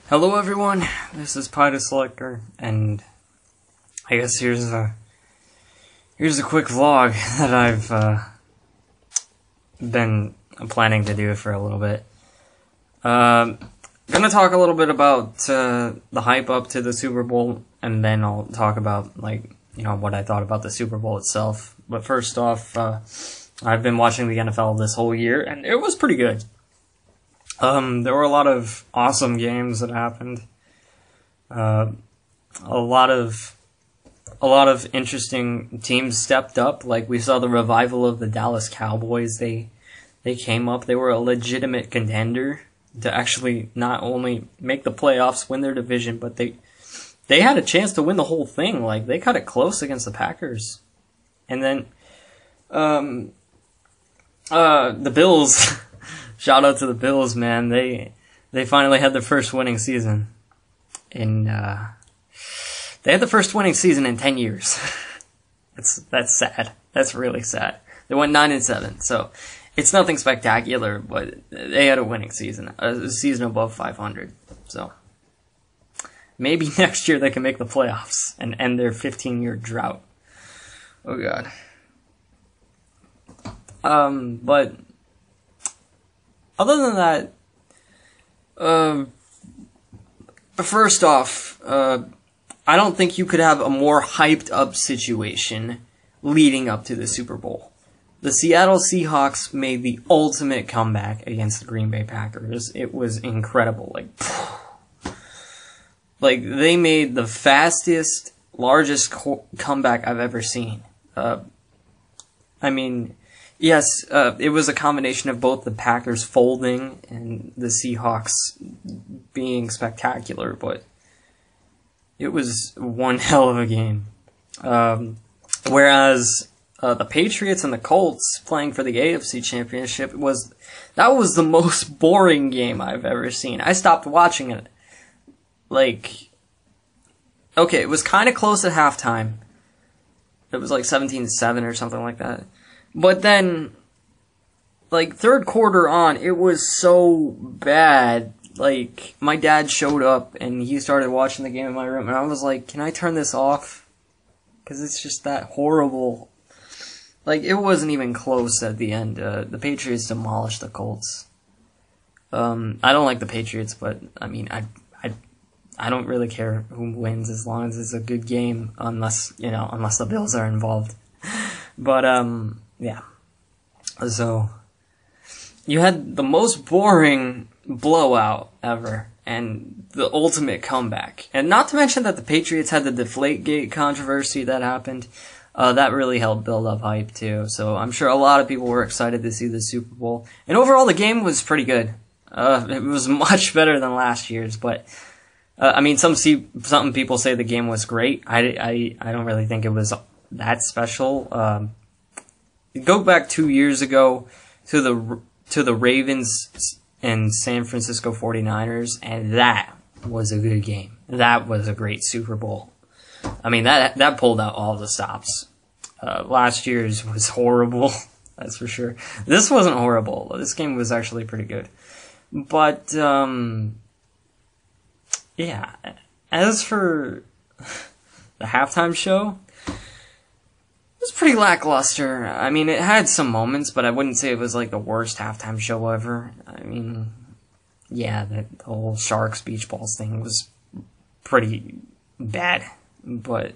Hello everyone, this is Pida Selector, and I guess here's a quick vlog that I've been planning to do for a little bit. Gonna talk a little bit about the hype up to the Super Bowl, and then I'll talk about what I thought about the Super Bowl itself. But first off, I've been watching the NFL this whole year, and it was pretty good. There were a lot of awesome games that happened. A lot of interesting teams stepped up. Like, we saw the revival of the Dallas Cowboys. They came up. They were a legitimate contender to actually not only make the playoffs, win their division, but they had a chance to win the whole thing. Like, they cut it close against the Packers. And then the Bills. Shout out to the Bills, man. They finally had their first winning season they had the first winning season in 10 years. That's sad. That's really sad. They went 9-7, so it's nothing spectacular, but they had a winning season, a season above 500. So maybe next year they can make the playoffs and end their 15-year drought. Oh god. But other than that, first off, I don't think you could have a more hyped up situation leading up to the Super Bowl. The Seattle Seahawks made the ultimate comeback against the Green Bay Packers. It was incredible. Like they made the fastest, largest comeback I've ever seen. Yes, it was a combination of both the Packers folding and the Seahawks being spectacular, but it was one hell of a game. Whereas the Patriots and the Colts playing for the AFC Championship was the most boring game I've ever seen. I stopped watching it. It was kind of close at halftime. It was like 17-7 or something like that. But then, third quarter on, it was so bad. My dad showed up, and he started watching the game in my room, and I was like, can I turn this off? Because it's just that horrible. It wasn't even close at the end. The Patriots demolished the Colts. I don't like the Patriots, but, I don't really care who wins as long as it's a good game, unless the Bills are involved. But, yeah. So, you had the most boring blowout ever, and the ultimate comeback. And not to mention that the Patriots had the Deflategate controversy that happened. That really helped build up hype, too. So, I'm sure a lot of people were excited to see the Super Bowl. And overall, the game was pretty good. It was much better than last year's, but some people say the game was great. I don't really think it was that special. Go back 2 years ago to the Ravens and San Francisco 49ers, and that was a good game. That was a great Super Bowl. That pulled out all the stops. Last year's was horrible, that's for sure. This wasn't horrible. This game was actually pretty good. But, yeah. As for the halftime show, it was pretty lackluster. It had some moments, but I wouldn't say it was the worst halftime show ever. Yeah, the whole Sharks Beach Balls thing was pretty bad. But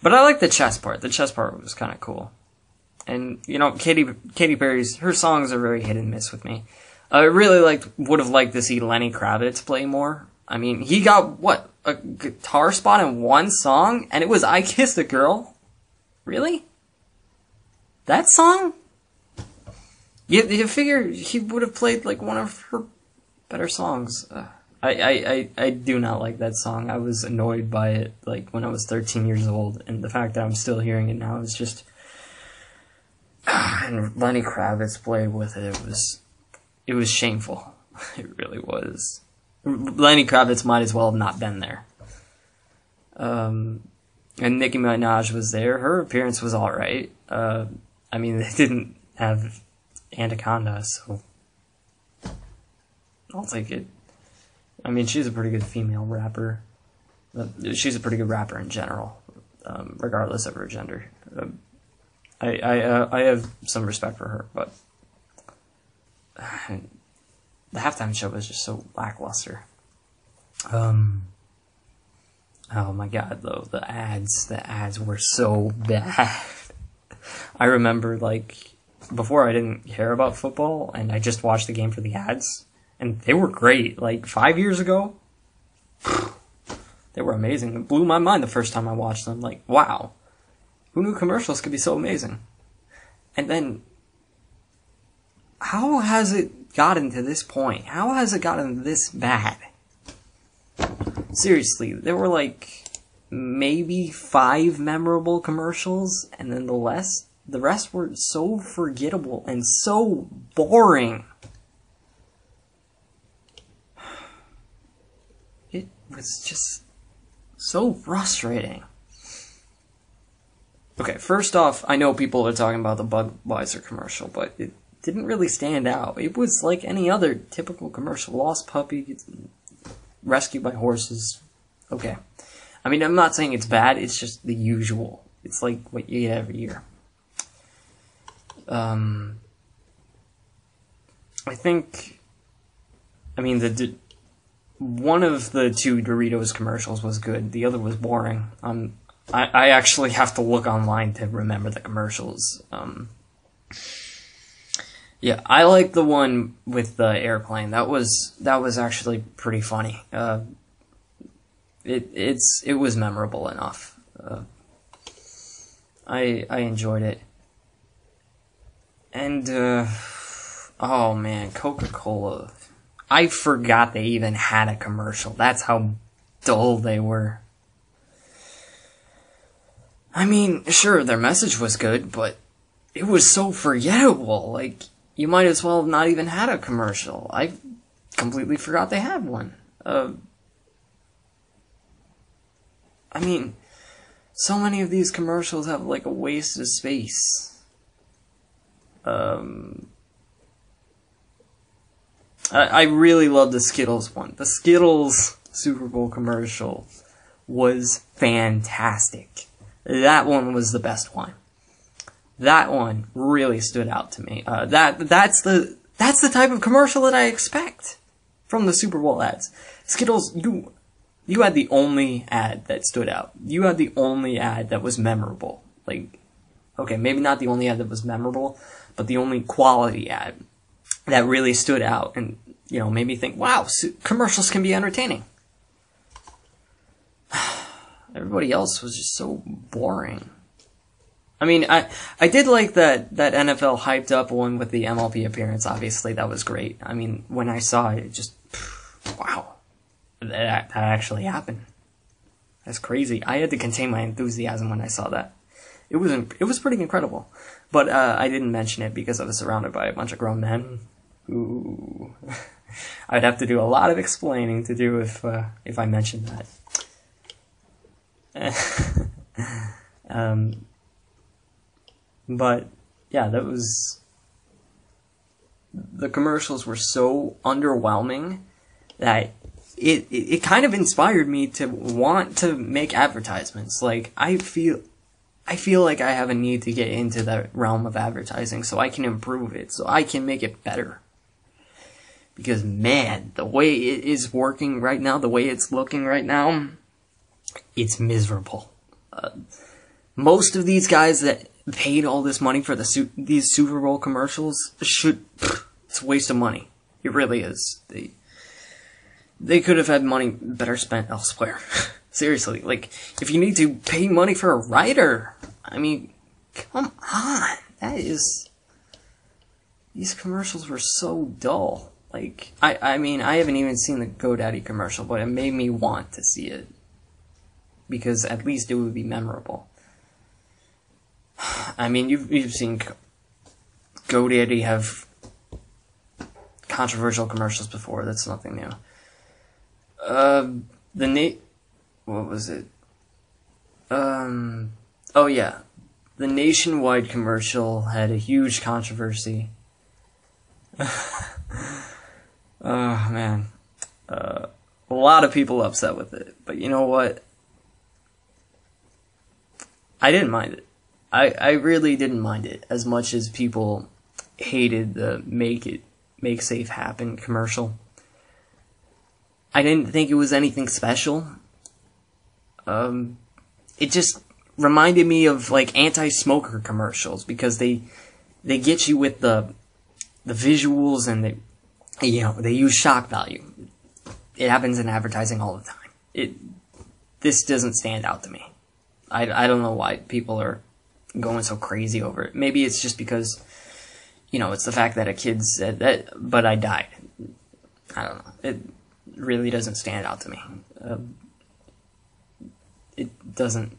I like the chess part. The chess part was kind of cool. And, Katy Perry's, her songs are very hit and miss with me. I really would have liked to see Lenny Kravitz play more. He got, a guitar spot in one song? And it was I Kissed a Girl? Really? That song? You figure he would have played, one of her better songs. I do not like that song. I was annoyed by it, when I was 13 years old. And the fact that I'm still hearing it now is just... and Lenny Kravitz played with it. It was shameful. It really was. Lenny Kravitz might as well have not been there. And Nicki Minaj was there. Her appearance was alright. They didn't have Anaconda, so I'll take it. I mean, she's a pretty good female rapper. She's a pretty good rapper in general, regardless of her gender. I have some respect for her, but the halftime show was just so lackluster. Oh my god, though, the ads were so bad. I remember, like, before I didn't care about football, and I just watched the game for the ads, and they were great. Like, 5 years ago, they were amazing. It blew my mind the first time I watched them. Like, wow, who knew commercials could be so amazing? And then, how has it gotten to this point? How has it gotten this bad? Seriously, there were like maybe 5 memorable commercials, and then the rest were so forgettable and so boring. It was just so frustrating. Okay, first off, I know people are talking about the Budweiser commercial, but it didn't really stand out. It was like any other typical commercial. Lost puppy, rescued by horses. Okay. I mean, I'm not saying it's bad, it's just the usual. It's like what you get every year. I think, I mean, one of the 2 Doritos commercials was good. The other was boring. I actually have to look online to remember the commercials. Yeah, I like the one with the airplane. That was actually pretty funny. It was memorable enough. I enjoyed it. And oh man, Coca-Cola. I forgot they even had a commercial. That's how dull they were. I mean, sure, their message was good, but it was so forgettable. Like, you might as well have not even had a commercial. I completely forgot they had one. I mean, so many of these commercials have, like, a waste of space. I really love the Skittles one. The Skittles Super Bowl commercial was fantastic. That one was the best one. That one really stood out to me. That's the type of commercial that I expect from the Super Bowl ads. Skittles, you had the only ad that stood out. You had the only ad that was memorable. Like, okay, maybe not the only ad that was memorable, but the only quality ad that really stood out and, you know, made me think, wow, commercials can be entertaining. Everybody else was just so boring. I mean, I did like that NFL hyped up one with the MLB appearance. Obviously, that was great. I mean, when I saw it, it just, wow, that actually happened. That's crazy. I had to contain my enthusiasm when I saw that. It was pretty incredible. But I didn't mention it because I was surrounded by a bunch of grown men. Ooh, I'd have to do a lot of explaining to do if I mentioned that. But yeah, the commercials were so underwhelming that it kind of inspired me to want to make advertisements. Like, I feel like I have a need to get into the realm of advertising so I can improve it, so I can make it better. Because, man, the way it is working right now, the way it's looking right now, it's miserable. Most of these guys that paid all this money for these Super Bowl commercials it's a waste of money. It really is. They could have had money better spent elsewhere. Seriously, like, if you need to pay money for a writer, I mean, come on. These commercials were so dull. Like, I mean, I haven't even seen the GoDaddy commercial, but it made me want to see it. Because at least it would be memorable. I mean, you've seen GoDaddy have controversial commercials before. That's nothing new. What was it? Oh yeah. The Nationwide commercial had a huge controversy. Oh man. lot of people upset with it. But you know what? I didn't mind it. I really didn't mind it as much as people hated the Make Safe Happen commercial. I didn't think it was anything special. It just reminded me of like anti-smoker commercials because they get you with the visuals and they use shock value. It happens in advertising all the time. This doesn't stand out to me. I don't know why people are going so crazy over it. Maybe it's just because, it's the fact that a kid said that, but I died. I don't know. It really doesn't stand out to me. It doesn't.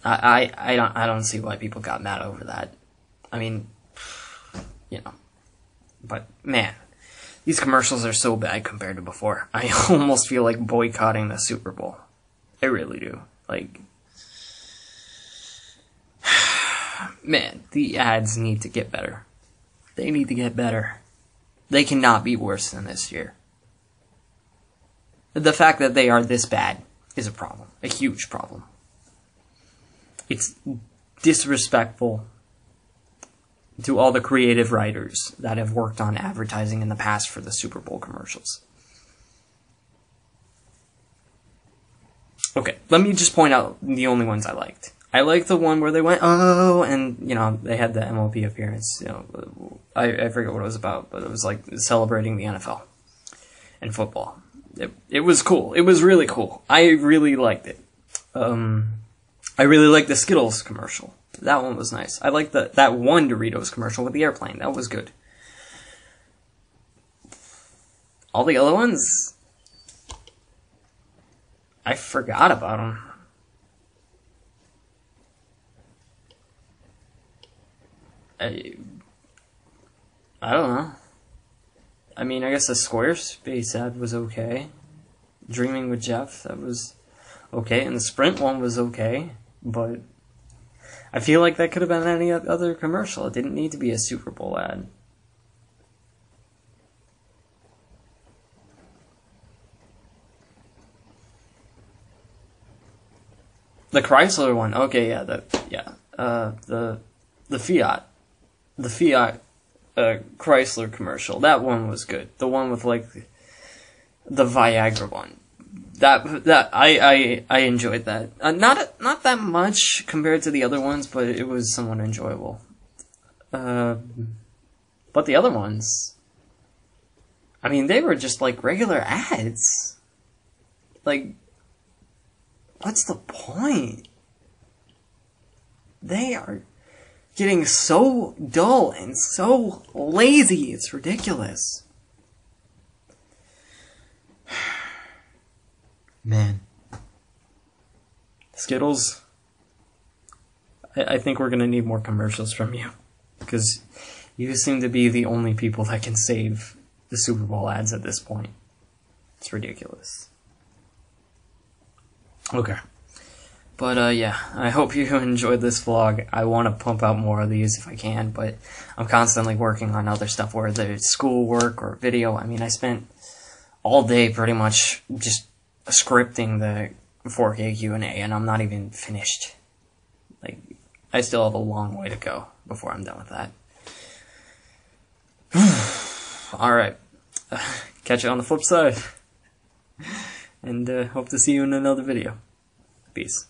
I don't see why people got mad over that. I mean, but man, these commercials are so bad compared to before. I almost feel like boycotting the Super Bowl. I really do. Like, man, the ads need to get better. They need to get better. They cannot be worse than this year. The fact that they are this bad is a problem. A huge problem. It's disrespectful to all the creative writers that have worked on advertising in the past for the Super Bowl commercials. Okay, let me just point out the only ones I liked. I liked the one where they went, oh, and, they had the MLB appearance. I forget what it was about, but it was like celebrating the NFL and football. It was cool. It was really cool. I really liked it. I really liked the Skittles commercial. That one was nice. I liked that one Doritos commercial with the airplane. That was good. All the other ones, I forgot about them. I don't know. I mean, I guess the Squarespace ad was okay. Dreaming with Jeff, that was okay. And the Sprint one was okay. But I feel like that could have been any other commercial. It didn't need to be a Super Bowl ad. The Chrysler one, okay, yeah, the Fiat Chrysler commercial. That one was good. The one with like the Viagra one. That I enjoyed that. Not that much compared to the other ones, but it was somewhat enjoyable. But the other ones, I mean, they were just like regular ads. Like, what's the point? They are getting so dull and so lazy. It's ridiculous. Man. Skittles, I think we're going to need more commercials from you. Because you seem to be the only people that can save the Super Bowl ads at this point. It's ridiculous. Okay. But, yeah, I hope you enjoyed this vlog. I want to pump out more of these if I can, but I'm constantly working on other stuff, whether it's schoolwork or video. I mean, I spent all day pretty much just scripting the 4K Q&A, and I'm not even finished. Like, I still have a long way to go before I'm done with that. Alright. Catch you on the flip side. And hope to see you in another video. Peace.